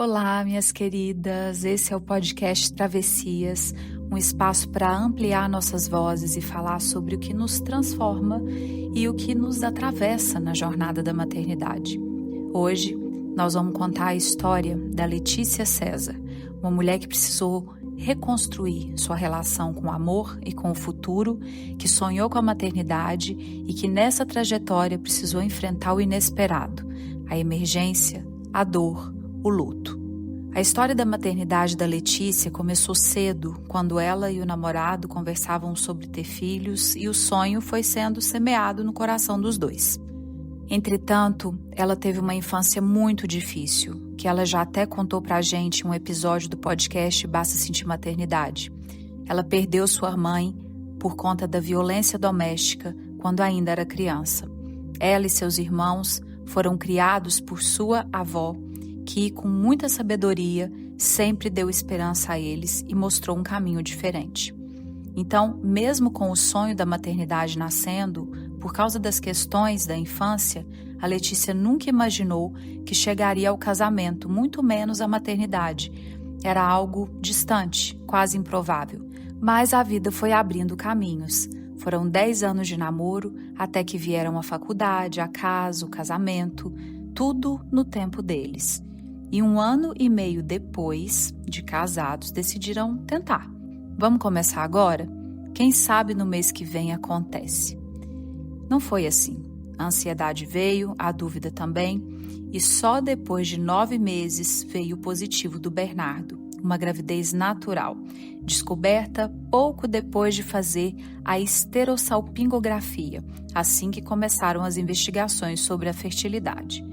Olá, minhas queridas. Esse é o podcast Travessias, um espaço para ampliar nossas vozes e falar sobre o que nos transforma e o que nos atravessa na jornada da maternidade. Hoje, nós vamos contar a história da Letícia César, uma mulher que precisou reconstruir sua relação com o amor e com o futuro, que sonhou com a maternidade e que nessa trajetória precisou enfrentar o inesperado, a emergência, a dor, o luto. A história da maternidade da Letícia começou cedo, quando ela e o namorado conversavam sobre ter filhos e o sonho foi sendo semeado no coração dos dois. Entretanto, ela teve uma infância muito difícil, que ela já até contou pra gente em um episódio do podcast Basta Sentir Maternidade. Ela perdeu sua mãe por conta da violência doméstica quando ainda era criança. Ela e seus irmãos foram criados por sua avó, que, com muita sabedoria, sempre deu esperança a eles e mostrou um caminho diferente. Então, mesmo com o sonho da maternidade nascendo, por causa das questões da infância, a Letícia nunca imaginou que chegaria ao casamento, muito menos à maternidade. Era algo distante, quase improvável. Mas a vida foi abrindo caminhos. Foram 10 anos de namoro, até que vieram a faculdade, a casa, o casamento, tudo no tempo deles. E 1 ano e meio depois de casados, decidiram tentar. Vamos começar agora? Quem sabe no mês que vem acontece. Não foi assim. A ansiedade veio, a dúvida também, e só depois de 9 meses veio o positivo do Bernardo, uma gravidez natural, descoberta pouco depois de fazer a esterossalpingografia, assim que começaram as investigações sobre a fertilidade.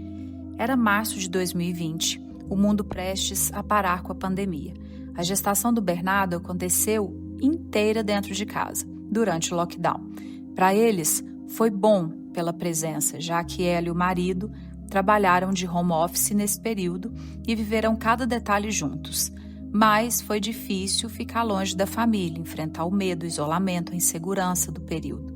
Era março de 2020, o mundo prestes a parar com a pandemia. A gestação do Bernardo aconteceu inteira dentro de casa, durante o lockdown. Para eles, foi bom pela presença, já que ela e o marido trabalharam de home office nesse período e viveram cada detalhe juntos. Mas foi difícil ficar longe da família, enfrentar o medo, o isolamento, a insegurança do período.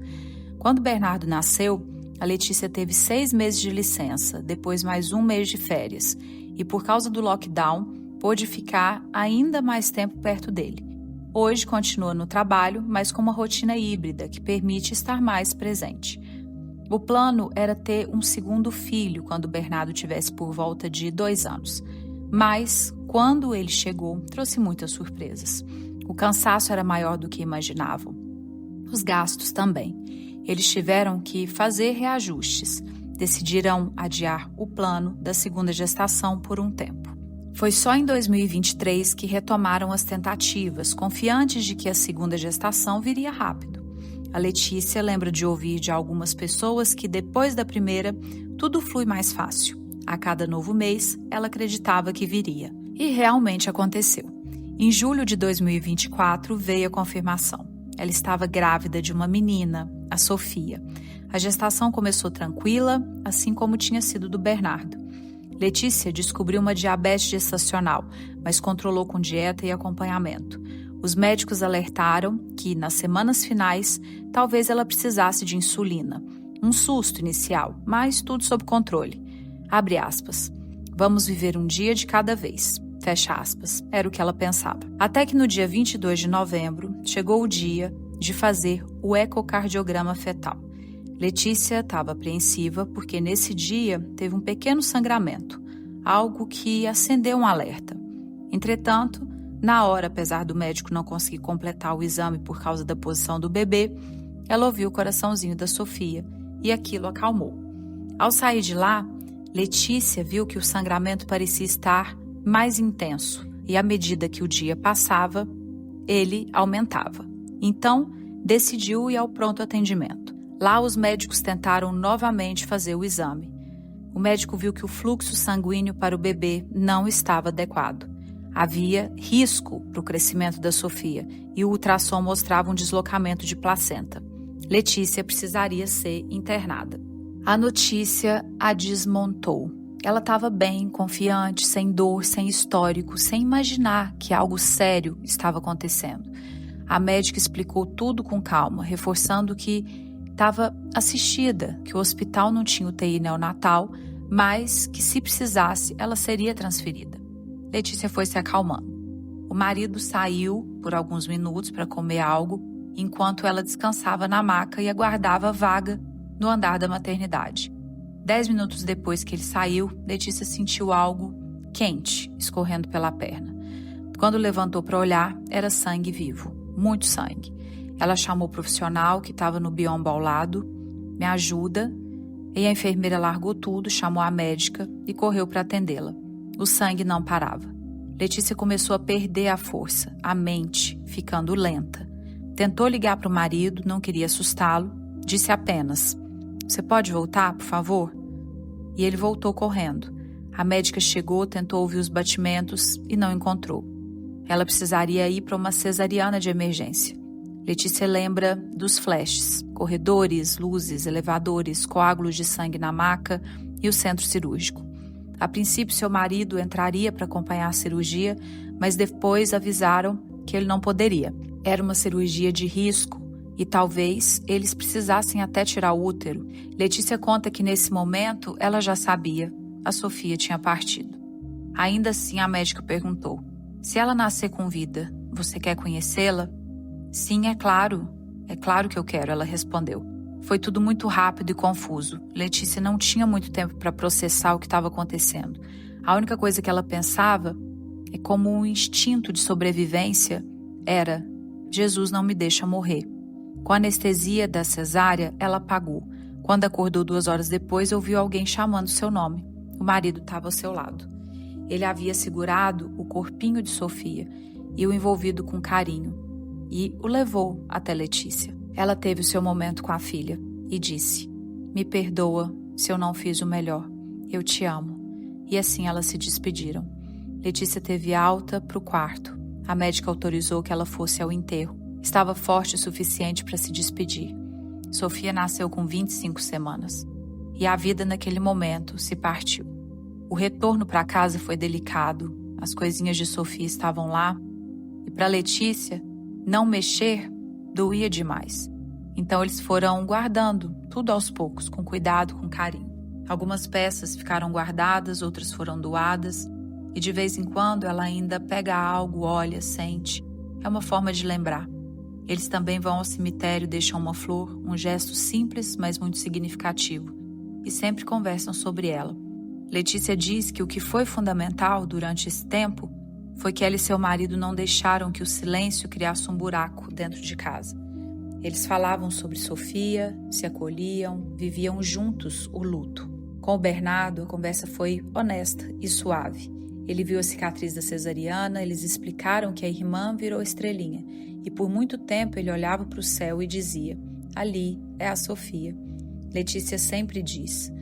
Quando Bernardo nasceu, a Letícia teve 6 meses de licença, depois mais 1 mês de férias. E por causa do lockdown, pôde ficar ainda mais tempo perto dele. Hoje continua no trabalho, mas com uma rotina híbrida que permite estar mais presente. O plano era ter um segundo filho quando Bernardo tivesse por volta de 2 anos. Mas, quando ele chegou, trouxe muitas surpresas. O cansaço era maior do que imaginavam. Os gastos também. Eles tiveram que fazer reajustes. Decidiram adiar o plano da segunda gestação por um tempo. Foi só em 2023 que retomaram as tentativas, confiantes de que a segunda gestação viria rápido. A Letícia lembra de ouvir de algumas pessoas que depois da primeira, tudo flui mais fácil. A cada novo mês, ela acreditava que viria. E realmente aconteceu. Em julho de 2024 veio a confirmação. Ela estava grávida de uma menina, a Sofia. A gestação começou tranquila, assim como tinha sido do Bernardo. Letícia descobriu uma diabetes gestacional, mas controlou com dieta e acompanhamento. Os médicos alertaram que, nas semanas finais, talvez ela precisasse de insulina. Um susto inicial, mas tudo sob controle. Abre aspas. Vamos viver um dia de cada vez. Fecha aspas. Era o que ela pensava. Até que no dia 22 de novembro, chegou o dia de fazer o ecocardiograma fetal. Letícia estava apreensiva porque nesse dia teve um pequeno sangramento, algo que acendeu um alerta. Entretanto, na hora, apesar do médico não conseguir completar o exame por causa da posição do bebê, ela ouviu o coraçãozinho da Sofia e aquilo acalmou. Ao sair de lá, Letícia viu que o sangramento parecia estar mais intenso e à medida que o dia passava, ele aumentava. Então, decidiu ir ao pronto atendimento. Lá, os médicos tentaram novamente fazer o exame. O médico viu que o fluxo sanguíneo para o bebê não estava adequado. Havia risco para o crescimento da Sofia e o ultrassom mostrava um deslocamento de placenta. Letícia precisaria ser internada. A notícia a desmontou. Ela estava bem, confiante, sem dor, sem histórico, sem imaginar que algo sério estava acontecendo. A médica explicou tudo com calma, reforçando que estava assistida, que o hospital não tinha UTI neonatal, mas que se precisasse, ela seria transferida. Letícia foi se acalmando. O marido saiu por alguns minutos para comer algo, enquanto ela descansava na maca e aguardava a vaga no andar da maternidade. 10 minutos depois que ele saiu, Letícia sentiu algo quente escorrendo pela perna. Quando levantou para olhar, era sangue vivo, muito sangue. Ela chamou o profissional que estava no biombo ao lado, me ajuda, e a enfermeira largou tudo, chamou a médica e correu para atendê-la. O sangue não parava. Letícia começou a perder a força, a mente ficando lenta. Tentou ligar para o marido, não queria assustá-lo, disse apenas: "Você pode voltar, por favor?" E ele voltou correndo. A médica chegou, tentou ouvir os batimentos e não encontrou. Ela precisaria ir para uma cesariana de emergência. Letícia lembra dos flashes, corredores, luzes, elevadores, coágulos de sangue na maca e o centro cirúrgico. A princípio, seu marido entraria para acompanhar a cirurgia, mas depois avisaram que ele não poderia. Era uma cirurgia de risco e talvez eles precisassem até tirar o útero. Letícia conta que nesse momento ela já sabia, a Sofia tinha partido. Ainda assim, a médica perguntou: "Se ela nascer com vida, você quer conhecê-la?" "Sim, é claro que eu quero", ela respondeu. Foi tudo muito rápido e confuso. Letícia não tinha muito tempo para processar o que estava acontecendo. A única coisa que ela pensava é como um instinto de sobrevivência era: Jesus não me deixa morrer. Com a anestesia da cesárea, ela apagou. Quando acordou 2 horas depois, ouviu alguém chamando seu nome. O marido estava ao seu lado. Ele havia segurado o corpinho de Sofia e o envolvido com carinho e o levou até Letícia. Ela teve o seu momento com a filha e disse: "Me perdoa se eu não fiz o melhor. Eu te amo." E assim elas se despediram. Letícia teve alta para o quarto. A médica autorizou que ela fosse ao enterro. Estava forte o suficiente para se despedir. Sofia nasceu com 25 semanas. E a vida naquele momento se partiu. O retorno para casa foi delicado. As coisinhas de Sofia estavam lá. E para Letícia, não mexer doía demais. Então eles foram guardando tudo aos poucos, com cuidado, com carinho. Algumas peças ficaram guardadas, outras foram doadas. E de vez em quando ela ainda pega algo, olha, sente. É uma forma de lembrar. Eles também vão ao cemitério, deixam uma flor, um gesto simples, mas muito significativo. E sempre conversam sobre ela. Letícia diz que o que foi fundamental durante esse tempo foi que ela e seu marido não deixaram que o silêncio criasse um buraco dentro de casa. Eles falavam sobre Sofia, se acolhiam, viviam juntos o luto. Com o Bernardo, a conversa foi honesta e suave. Ele viu a cicatriz da cesariana, eles explicaram que a irmã virou estrelinha. E por muito tempo ele olhava para o céu e dizia: "Ali é a Sofia." Letícia sempre diz: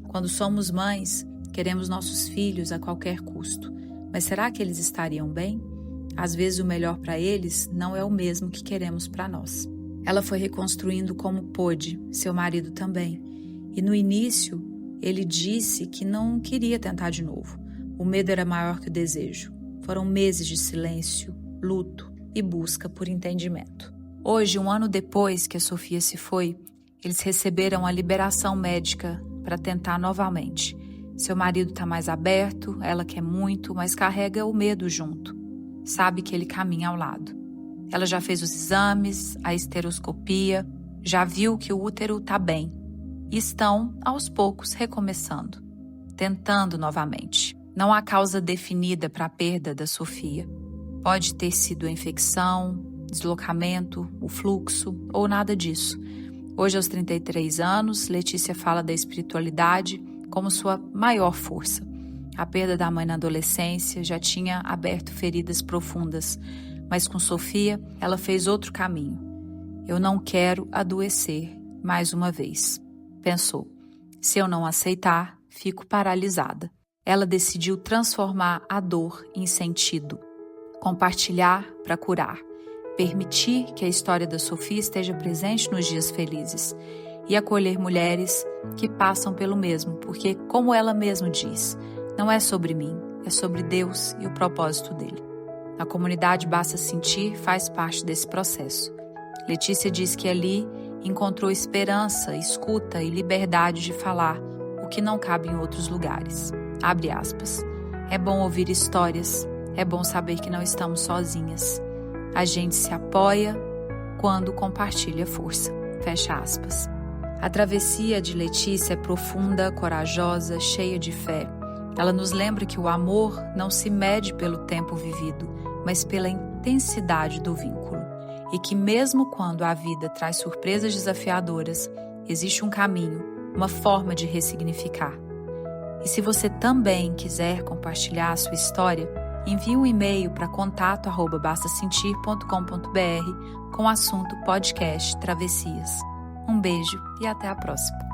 "Quando somos mães, queremos nossos filhos a qualquer custo. Mas será que eles estariam bem? Às vezes o melhor para eles não é o mesmo que queremos para nós." Ela foi reconstruindo como pôde, seu marido também. E no início, ele disse que não queria tentar de novo. O medo era maior que o desejo. Foram meses de silêncio, luto e busca por entendimento. Hoje, 1 ano depois que a Sofia se foi, eles receberam a liberação médica para tentar novamente. Seu marido está mais aberto, ela quer muito, mas carrega o medo junto. Sabe que ele caminha ao lado. Ela já fez os exames, a esteroscopia, já viu que o útero está bem. E estão, aos poucos, recomeçando, tentando novamente. Não há causa definida para a perda da Sofia. Pode ter sido a infecção, deslocamento, o fluxo ou nada disso. Hoje, aos 33 anos, Letícia fala da espiritualidade como sua maior força. A perda da mãe na adolescência já tinha aberto feridas profundas, mas com Sofia ela fez outro caminho. "Eu não quero adoecer mais uma vez", pensou. "Se eu não aceitar, fico paralisada." Ela decidiu transformar a dor em sentido, compartilhar para curar, permitir que a história da Sofia esteja presente nos dias felizes e acolher mulheres que passam pelo mesmo, porque, como ela mesma diz, não é sobre mim, é sobre Deus e o propósito dele. A comunidade Basta Sentir faz parte desse processo. Letícia diz que ali encontrou esperança, escuta e liberdade de falar o que não cabe em outros lugares. Abre aspas. "É bom ouvir histórias é bom saber que não estamos sozinhas. A gente se apoia quando compartilha força. Fecha aspas. A travessia de Letícia é profunda, corajosa, cheia de fé. Ela nos lembra que o amor não se mede pelo tempo vivido, mas pela intensidade do vínculo. E que mesmo quando a vida traz surpresas desafiadoras, existe um caminho, uma forma de ressignificar. E se você também quiser compartilhar a sua história, envie um e-mail para contato@bastasentir.com.br com o assunto podcast Travessias. Um beijo e até a próxima.